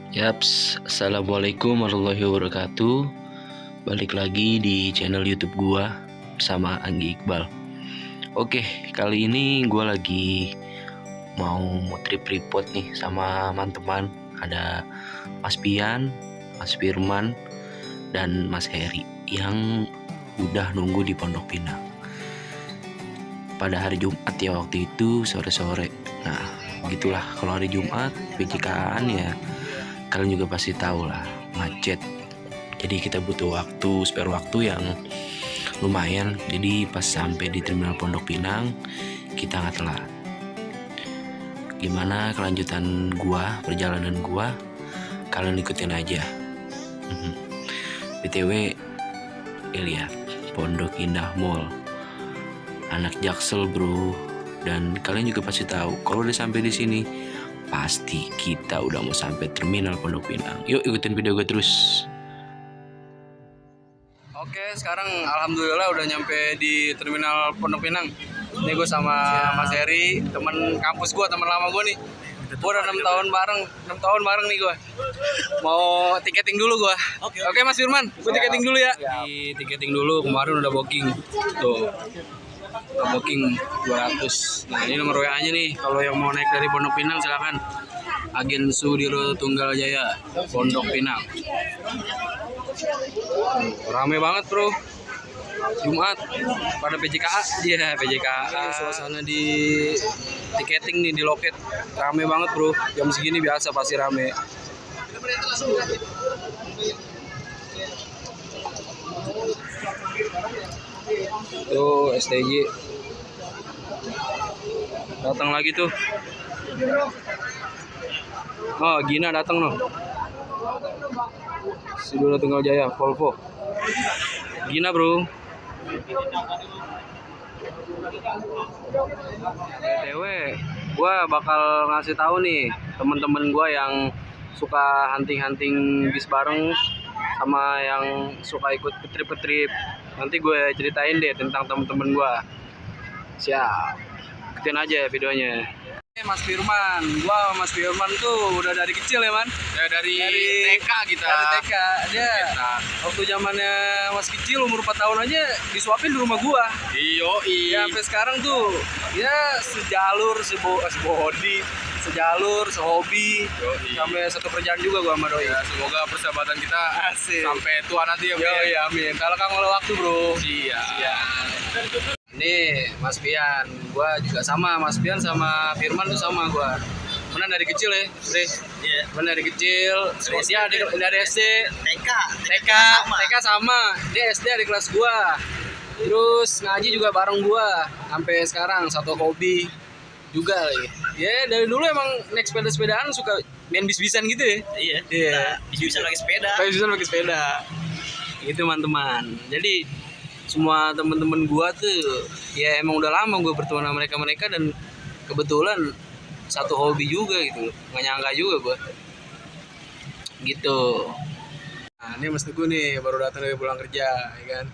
Yaps, assalamualaikum warahmatullahi wabarakatuh. Balik lagi di channel YouTube gua bersama Anggi Iqbal. Oke, kali ini gua lagi mau trip report nih sama teman-teman. Ada Mas Pian, Mas Firman, dan Mas Heri yang udah nunggu di Pondok Pinang. Pada hari Jumat ya, waktu itu sore-sore. Nah, begitulah kalau hari Jumat PJKan ya. Kalian juga pasti tahu lah, macet. Jadi kita butuh spare waktu yang lumayan. Jadi pas sampai di terminal Pondok Pinang, kita nggak telat. Gimana kelanjutan perjalanan gua? Kalian ikutin aja. BTW, lihat Pondok Indah Mall, anak Jaksel bro. Dan kalian juga pasti tahu kalau udah sampai di sini, pasti kita udah mau sampai terminal Pondok Pinang. Yuk ikutin video gue terus. Oke, sekarang alhamdulillah udah nyampe di terminal Pondok Pinang. Ini gue sama Mas Heri, teman kampus gue, teman lama gue nih. Gue udah 6 tahun bareng nih gue. Mau tiketing dulu gue. Oke Mas Firman, gue tiketing dulu ya. Di tiketing dulu, kemarin udah booking. Tuh. Booking 200. Nah, ini nomor WA-nya nih. Kalau yang mau naik dari Pondok Pinang silakan. Agen Sudiro Tunggal Jaya, Pondok Pinang. Rame banget, Bro. Jumat pada PJKA. Iya, PJKA. Suasana di tiketing nih di loket. Rame banget, Bro. Jam segini biasa pasti rame. Tuh STJ datang lagi tuh. Oh, Gina datang loh. Sudiro Tunggal Jaya Volvo. Gina bro. BTW, gua bakal ngasih tahu nih temen-temen gua yang suka hunting bis bareng sama yang suka ikut ke trip. Nanti gue ceritain deh tentang temen-temen gue. Siap, ikutin aja videonya. Mas Firman, gua Mas Firman tuh udah dari kecil ya man. Ya dari TK kita. Dari TK. Dia waktu zamannya Mas kecil umur 4 tahun aja disuapin di rumah gua. Ya sampai sekarang tuh ya sejalur sebody, sejalur sehobi. Sampai satu kerjaan juga gua sama doi. Ya, semoga persahabatan kita asik sampai tua nanti ya. Iya, amin. Kalau kamu ada waktu bro. Siap. Nih Mas Pian, gua juga sama Mas Pian sama Firman tuh sama gua. Mana dari kecil ya, Bre? Iya. Mana dari kecil. Dia dari SD. TK sama. Dia SD di kelas gua. Terus ngaji juga bareng gua sampai sekarang, satu hobi juga lagi. Ya dari dulu emang naik sepedaan suka main bis-bisan gitu ya. Iya. Bis-bisan pakai sepeda. Bis-bisan pakai sepeda. Gitu teman-teman. Jadi semua temen-temen gua tuh ya emang udah lama gua berteman sama mereka dan kebetulan satu hobi juga gitu, nggak nyangka juga gua gitu. Nah ini Mas Teguh nih baru datang dari pulang kerja ya kan,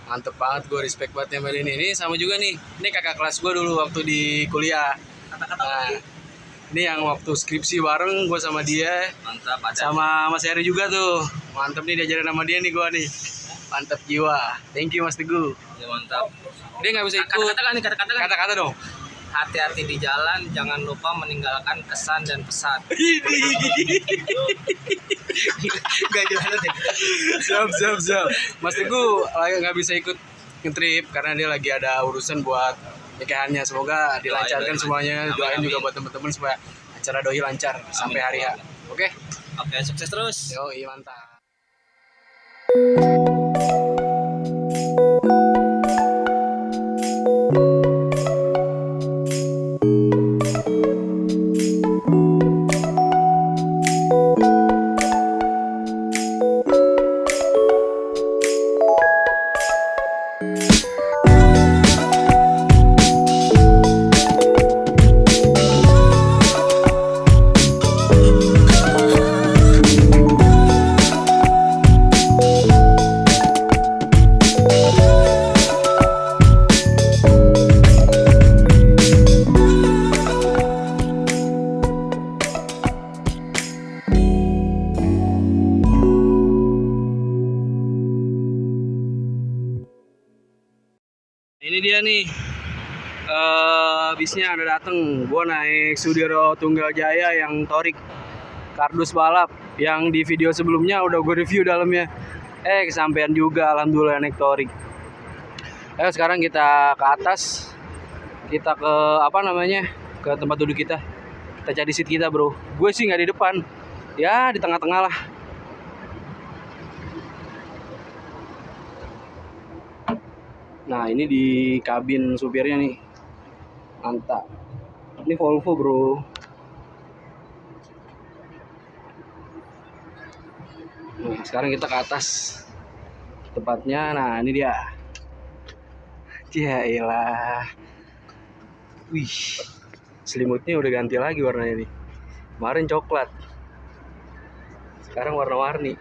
mantep banget, gua respect banget sama ini sama juga nih, ini kakak kelas gua dulu waktu di kuliah. Nah, ini yang waktu skripsi bareng gua sama dia. Mantap, sama Mas Heri juga tuh, mantep nih diajarin sama dia nih gua nih. Mantap jiwa. Thank you Mas Teguh. Ya, mantap. Dia nggak bisa ikut. Kata-kata dong. Hati-hati di jalan, jangan lupa meninggalkan kesan dan pesan. Gak gimana deh. Siap. Mas Teguh nggak bisa ikut ngetrip karena dia lagi ada urusan buat nikahannya. Semoga dilancarkan semuanya. Doain juga buat teman-teman supaya acara doi lancar sampai hari H. Oke, Sukses terus. Yoi, mantap. Ini dia nih. Bisnya ada dateng. Gua naik Sudiro Tunggal Jaya yang Torik kardus balap yang di video sebelumnya udah gue review dalamnya. Kesampean juga alhamdulillah naik Torik. Ayo sekarang kita ke atas. Kita ke apa namanya? Ke tempat duduk kita. Kita cari seat kita, bro. Gue sih nggak di depan. Ya, di tengah-tengah lah. Nah, ini di kabin supirnya nih. Mantap. Ini Volvo, bro. Nah, sekarang kita ke atas. Tepatnya, nah ini dia. Ya elah. Wih. Selimutnya udah ganti lagi warnanya nih. Kemarin coklat. Sekarang warna-warni.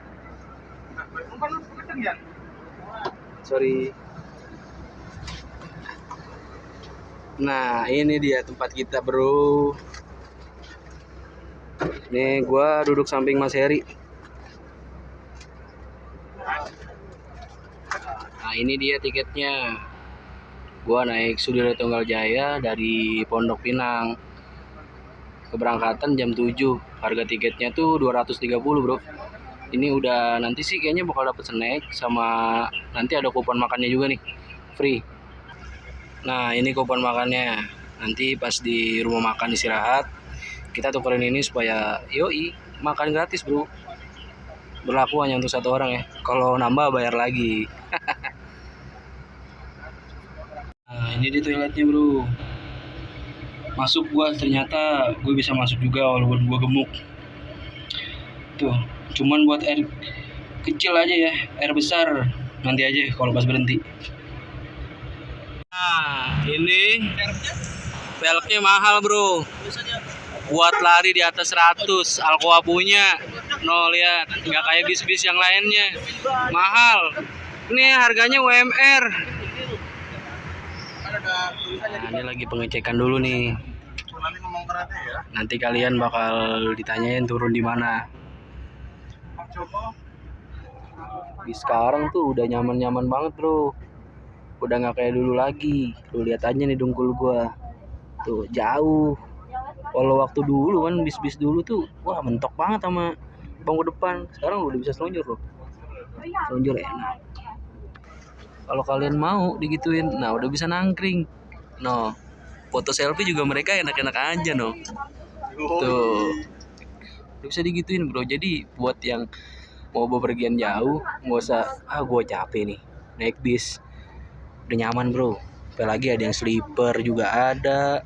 Sorry. Nah, ini dia tempat kita, bro. Nih, gua duduk samping Mas Heri. Nah, ini dia tiketnya. Gua naik Sudiro Tunggal Jaya dari Pondok Pinang. Keberangkatan jam 7. Harga tiketnya tuh 230, bro. Ini udah nanti sih kayaknya bakal dapet snack sama nanti ada kupon makannya juga nih. Free. Nah, ini kupon makannya. Nanti pas di rumah makan istirahat, kita tukerin ini supaya yoi, makan gratis, bro. Berlaku hanya untuk satu orang ya. Kalau nambah bayar lagi. Nah, ini di toiletnya, bro. Masuk gua ternyata gue bisa masuk juga walaupun gua gemuk. Tuh, cuman buat air kecil aja ya, air besar nanti aja kalau pas berhenti. Nah, ini velgnya mahal, bro. Buat lari di atas 100, Alcoa punya. No, lihat, nggak kayak bis-bis yang lainnya. Mahal. Ini harganya UMR. Nah, ini lagi pengecekan dulu nih. Nanti kalian bakal ditanyain turun di mana. Di sekarang tuh udah nyaman-nyaman banget, bro. Udah nggak kayak dulu lagi. Lu lihat aja nih dengkul gua. Tuh, jauh. Kalau waktu dulu kan bis-bis dulu tuh wah mentok banget sama bangku depan. Sekarang udah bisa selonjor loh. Selonjor enak. Kalau kalian mau digituin, nah udah bisa nangkring. No. Foto selfie juga mereka enak-enak aja no. Tuh. Udah bisa digituin, bro. Jadi buat yang mau bepergian jauh, nggak usah gua capek nih naik bis. Udah nyaman, bro. Apalagi ada yang sleeper juga ada,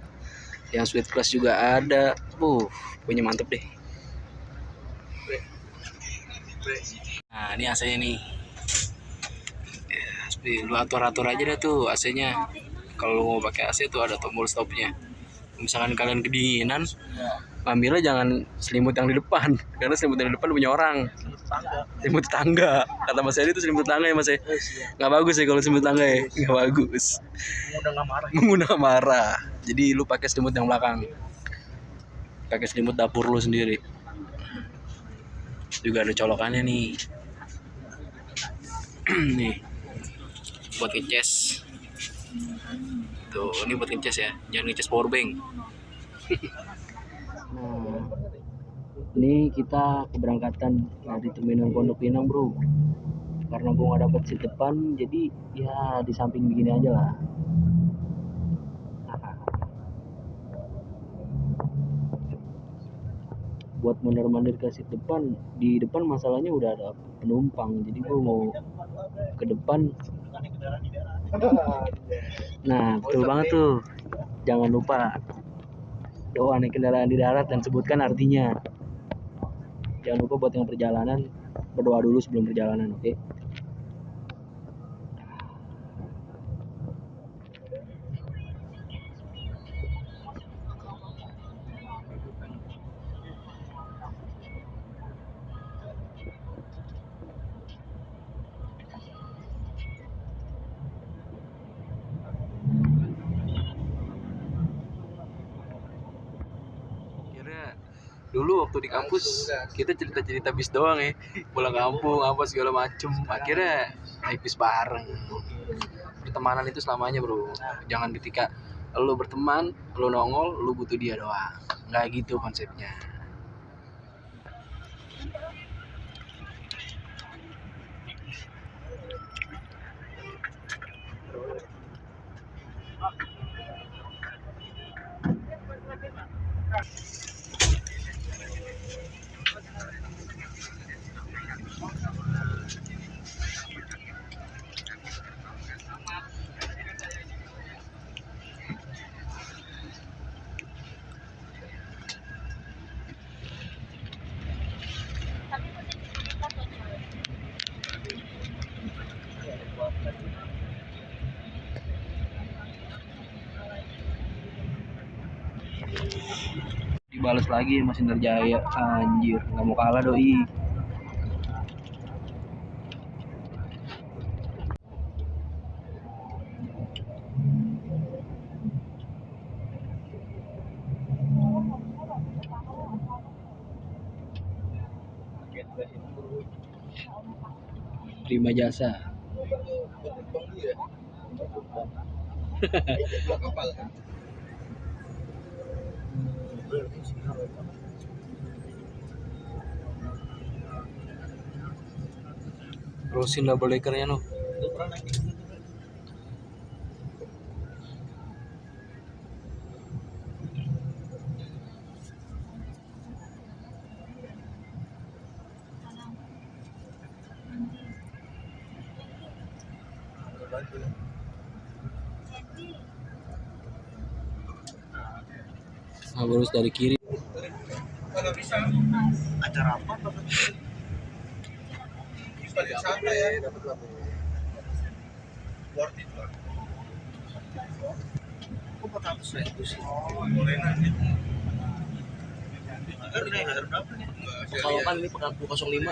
yang suite class juga ada. Punya mantep deh. Nah, ini AC-nya nih. Lu atur-atur aja dah tuh AC-nya. Kalau mau pakai AC tuh ada tombol stopnya. Misalkan kalian kedinginan, ambilnya jangan selimut yang di depan, karena selimut yang di depan punya orang. Selimut tangga. Kata Mas Edi itu selimut tangga ya, Mas ya. Nggak bagus ya kalau selimut tangga ya. Nggak bagus. Mengundang marah. Jadi lu pakai selimut yang belakang. Pakai selimut dapur lu sendiri. Juga ada colokannya nih. Nih. Buat ngecas. Tuh, ini buat ngecas ya. Jangan ngecas powerbank. Nah, ini kita keberangkatan dari terminal Pondok Pinang, bro. Karena gua nggak dapet seat depan, jadi ya di samping begini aja lah. Buat mondar-mandir ke seat depan, di depan masalahnya udah ada penumpang, jadi gua mau ke depan. Nah, betul banget tuh. Jangan lupa doa naik kendaraan di darat dan sebutkan artinya. Jangan lupa buat yang perjalanan berdoa dulu sebelum perjalanan, oke? dulu waktu di kampus kita cerita-cerita bis doang ya, pulang kampung apa segala macem, akhirnya naik bis bareng. Pertemanan itu selamanya bro, jangan ketika lu berteman, lu nongol, lu butuh dia doang, nggak gitu konsepnya. Dibales lagi sama Sinar Jaya, anjir nggak mau kalah doi. Prima Jasa. Terusin double deckernya no. Harus dari kiri. Acara apa? Paling santai ya, dapat lah. Worth it lah. Kok 400.000 sih? Gorengan ya. Harga berapa nih? Kalau kan ini pengaku 05.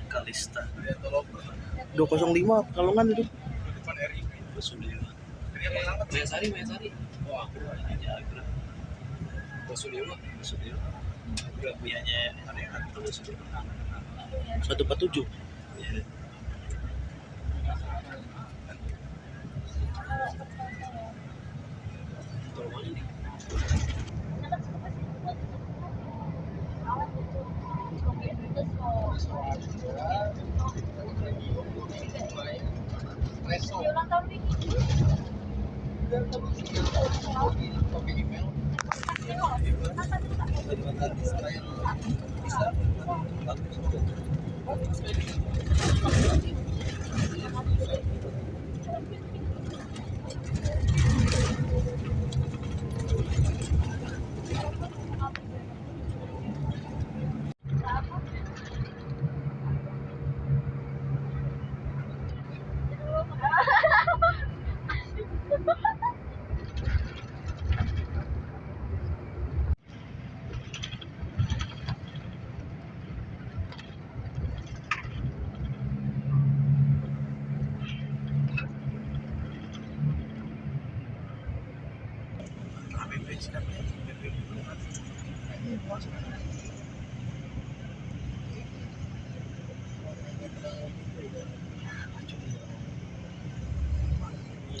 Kalista 205 Kalongan itu. Depan RI. Mayasari. Wah, aku aja. 205. juga punyanya atau 147.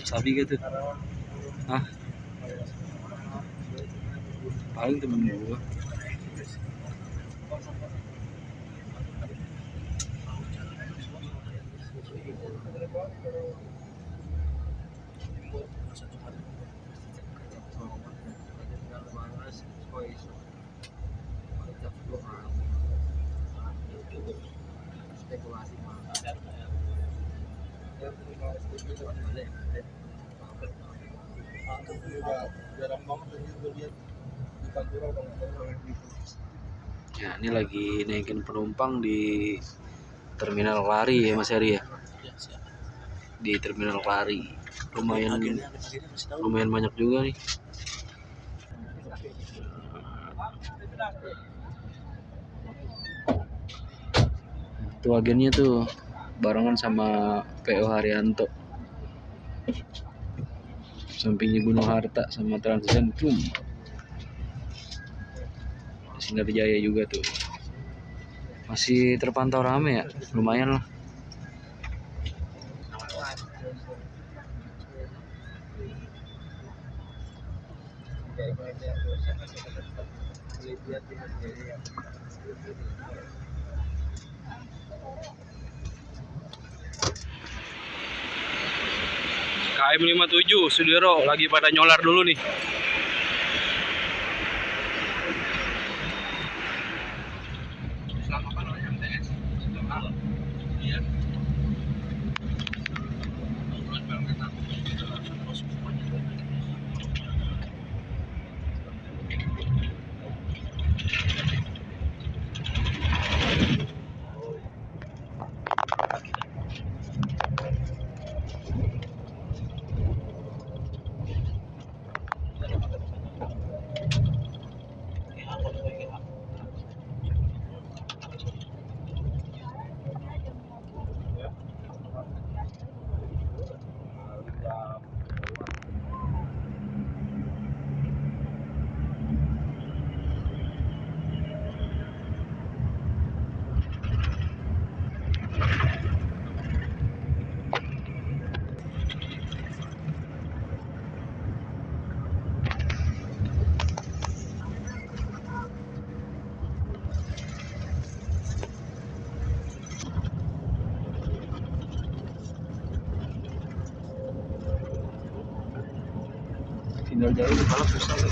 Sabi gitu. Hah? Paling temen gua. Ya, ini lagi naikin penumpang di Terminal Lari ya Mas Heri ya. Di Terminal Lari. Lumayan banyak juga nih. Tuh agennya tuh barengan sama PO Haryanto. sampingnya Gunung Harta sama Transcentrum. Sinarjaya juga tuh masih terpantau rame ya, lumayan lah. KM 57 Sudiro lagi pada nyolar dulu nih. Sinarjaya di balap susah ya.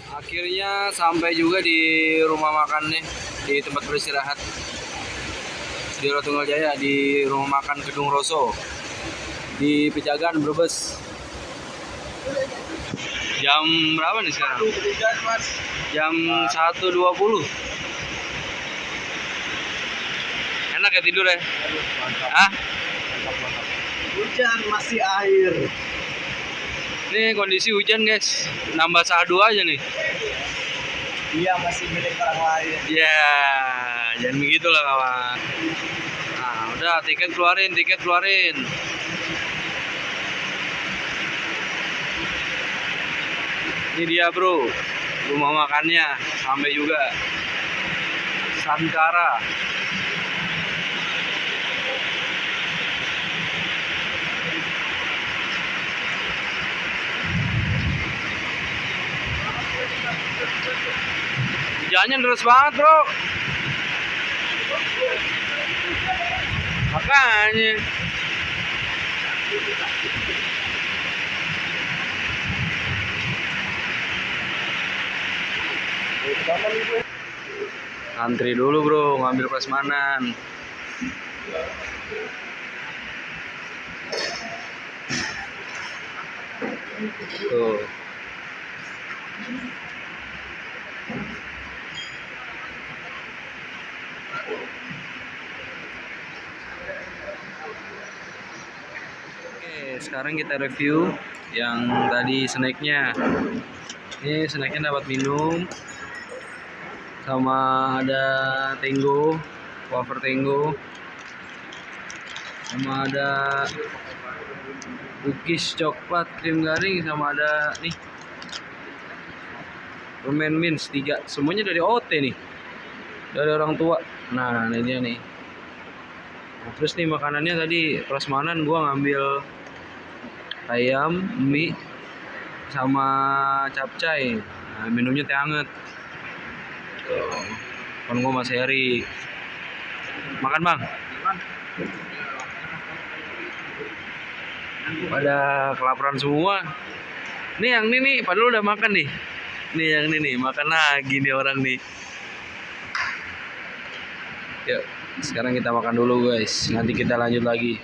Akhirnya sampai juga di rumah makan nih, di tempat beristirahat di Tunggal Jaya, di rumah makan Gedung Rosso di Pejagan, Brebes. Jam berapa nih sekarang? Jam 1.20. Enak ya tidur ya? Hah? Hujan masih air. Ini kondisi hujan guys, nambah saldo aja nih. Iya, masih milik orang lain. Ya, jangan begitu lah kawan. Nah, udah tiket keluarin. Ini dia bro, rumah makannya sampai juga. Santara. Hujannya deras banget bro. Makanya. Antri dulu bro, ngambil prasmanan. Tuh. Oke, sekarang kita review yang tadi snacknya. Ini snacknya dapat minum, sama ada Tenggo, wafer Tenggo, sama ada cookies coklat krim garing, sama ada nih permen mints 3, semuanya dari OT nih, dari orang tua. Nah ini dia nih. Nah, terus nih makanannya tadi prasmanan gua ngambil ayam, mie, sama capcay. Nah, minumnya teh anget. Kan gua Mas Heri. Makan bang. Pada kelaparan semua. Nih yang ini nih, padahal udah makan nih. Nih yang ini nih, makan lagi nih orang nih. Yuk, sekarang kita makan dulu guys. Nanti kita lanjut lagi.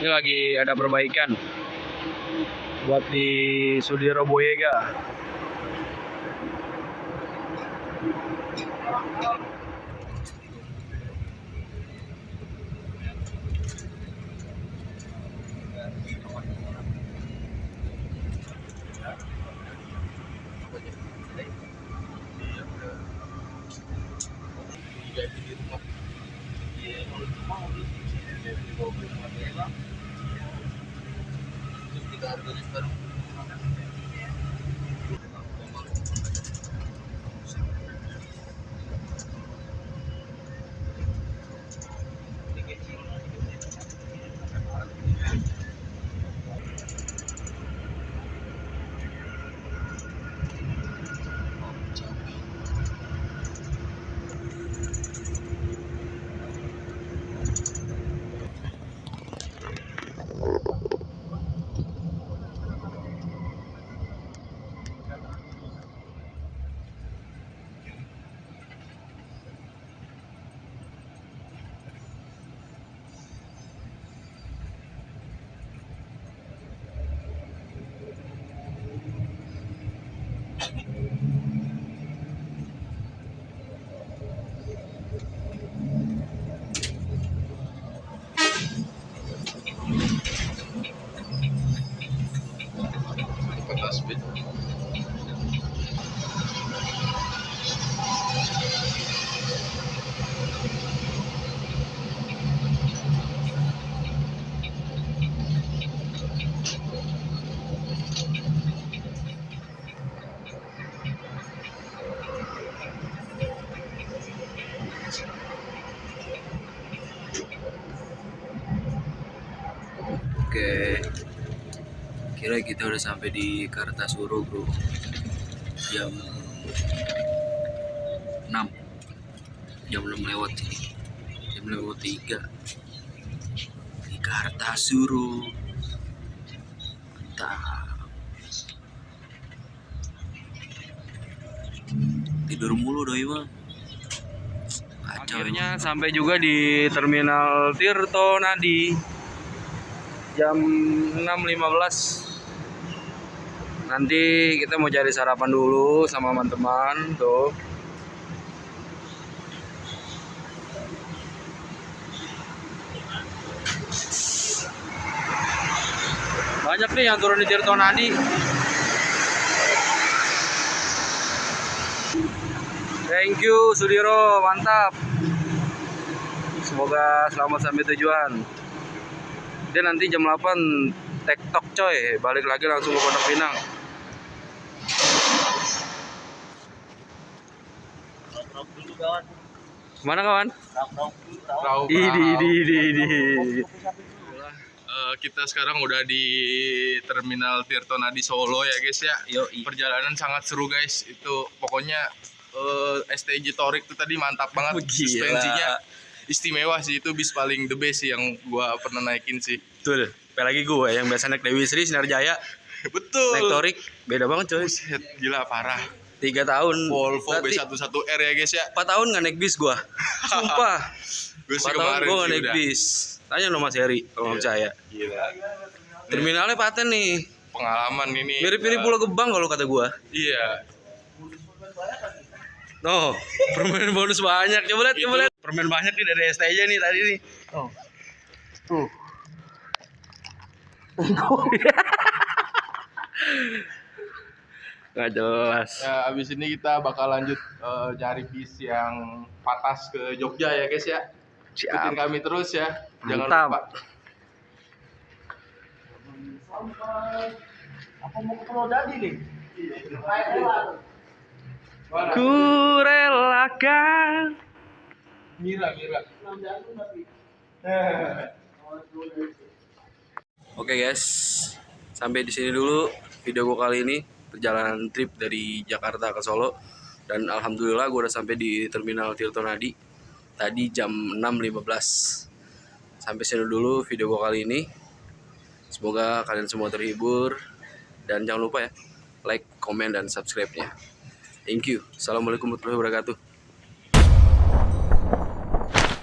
Ini lagi ada perbaikan buat di Sudiro Boyega. Oke, kira kita udah sampai di Kartasuro bro. Jam 6 lewat sini, jam lewat 3 di Kartasuro. Mantap. Tidur mulu doi mah. Akhirnya sampai juga di Terminal Tirto Nadi jam 6.15. Nanti kita mau cari sarapan dulu sama teman-teman tuh. Banyak nih yang turun di Tirto Nadi. Thank you Sudiro, mantap. Semoga selamat sampai tujuan. Dia nanti jam 8 TikTok coy, balik lagi langsung ke Pondok Pinang. Kemana kawan? Di. Kita sekarang udah di Terminal Tirto Nadi Solo ya guys ya. Perjalanan sangat seru guys. Itu pokoknya STJ Torik tuh tadi mantap banget. Suspensinya istimewa sih, itu bis paling the best sih yang gua pernah naikin sih. Betul. Apalagi gue yang biasa naik Dewi Sri Sinar Jaya. Betul. Naik Torik beda banget coy. Buset, gila parah. 3 tahun. Volvo Berarti B11R ya guys ya. 4 tahun nggak naik bis gua. Sumpah. Gue 4 sih tahun kemarin gua sih nggak naik udah. bis. Tanya sama Mas Heri kalau nggak percaya. Gila. Terminalnya paten nih. Pengalaman ini. Mirip-mirip Pulau Gebang kalau kata gua. Iya. No, permen bonus banyak. Coba lihat. Permen banyak nih dari STJ nih tadi nih. Oh. Tuh. Nggak jelas. Ya, abis ini kita bakal lanjut cari bis yang patas ke Jogja ya guys ya. Ikutin kami terus ya. Jangan Mantap. lupa. Apa mau ke Pulau Dadi nih? Ku relakan. Mira. Oke guys, sampai di sini dulu video gue kali ini, perjalanan trip dari Jakarta ke Solo. Dan alhamdulillah gue udah sampai di Terminal Tirto Nadi tadi jam 6.15. Sampai sini dulu video gue kali ini. Semoga kalian semua terhibur. Dan jangan lupa ya, like, komen, dan subscribe-nya. Thank you. Assalamualaikum warahmatullahi wabarakatuh.